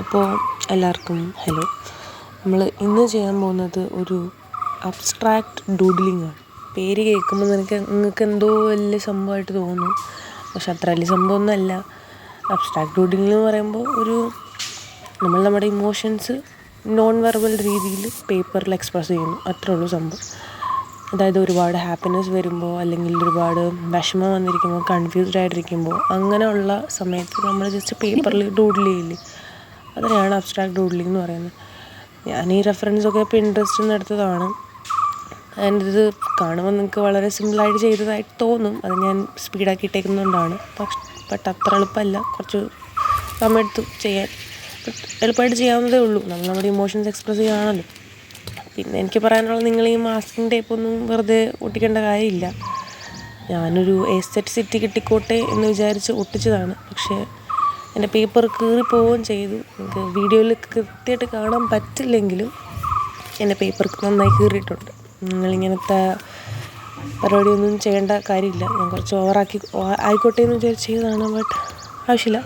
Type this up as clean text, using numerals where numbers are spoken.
അപ്പോൾ എല്ലാവർക്കും ഹലോ. നമ്മൾ ഇന്ന് ചെയ്യാൻ പോകുന്നത് ഒരു അബ്സ്ട്രാക്റ്റ് ഡൂഡ്ലിംഗ് ആണ്. പേര് കേൾക്കുമ്പോൾ നിങ്ങൾക്ക് എന്തോ വലിയ സംഭവമായിട്ട് തോന്നും, പക്ഷെ അത്ര വലിയ സംഭവമൊന്നുമല്ല. അബ്സ്ട്രാക്റ്റ് ഡൂഡ്ലിംഗ് എന്ന് പറയുമ്പോൾ നമ്മുടെ ഇമോഷൻസ് നോൺ വെർബൽ രീതിയിൽ പേപ്പറിൽ എക്സ്പ്രസ് ചെയ്യുന്നു, അത്രേ ഉള്ളൂ സംഭവം. അതായത് ഒരുപാട് ഹാപ്പിനെസ് വരുമ്പോൾ, അല്ലെങ്കിൽ ഒരുപാട് വിഷമം വന്നിരിക്കുമ്പോൾ, കൺഫ്യൂസ്ഡ് ആയിട്ടിരിക്കുമ്പോൾ, അങ്ങനെയുള്ള സമയത്ത് നമ്മൾ ജസ്റ്റ് പേപ്പറിൽ ഡൂഡിൽ ചെയ്യില്ലേ, അതിനെയാണ് അബ്സ്ട്രാക്റ്റ് ഡൂഡ്ലിംഗ് എന്ന് പറയുന്നത്. ഞാൻ ഈ റെഫറൻസൊക്കെ പിൻട്രസ്റ്റിൽ നിന്ന് എടുത്തതാണ്. ആൻഡ് ഇത് കാണുമ്പോൾ നിങ്ങൾക്ക് വളരെ സിമ്പിളായിട്ട് ചെയ്തതായിട്ട് തോന്നും. അത് ഞാൻ സ്പീഡാക്കി ഇട്ടേക്കുന്നതുകൊണ്ടാണ്. ബട്ട് അത്ര എളുപ്പമല്ല, കുറച്ച് സമയമെടുത്തു ചെയ്യാൻ. എളുപ്പമായിട്ട് ചെയ്യാവുന്നതേ ഉള്ളൂ. നമ്മുടെ ഇമോഷൻസ് എക്സ്പ്രസ് ചെയ്യുകയാണല്ലോ. പിന്നെ എനിക്ക് പറയാനുള്ളത്, നിങ്ങൾ ഈ മാസ്കിങ് ടേപ്പൊന്നും വെറുതെ ഒട്ടിക്കേണ്ട കാര്യമില്ല. ഞാനൊരു എസ്തെറ്റിസിറ്റി കിട്ടിക്കോട്ടെ എന്ന് വിചാരിച്ച് ഒട്ടിച്ചതാണ്. പക്ഷേ എൻ്റെ പേപ്പർ കീറിപ്പോവുകയും ചെയ്തു. നിങ്ങൾക്ക് വീഡിയോയിൽ കൃത്യമായിട്ട് കാണാൻ പറ്റില്ലെങ്കിലും എൻ്റെ പേപ്പർ നന്നായി കീറിയിട്ടുണ്ട്. നിങ്ങളിങ്ങനത്തെ പരിപാടിയൊന്നും ചെയ്യേണ്ട കാര്യമില്ല. ഞാൻ കുറച്ച് ആയിക്കോട്ടെ എന്ന് വിചാരിച്ച് ചെയ്തതാണ്, ബട്ട് ആവശ്യമില്ല.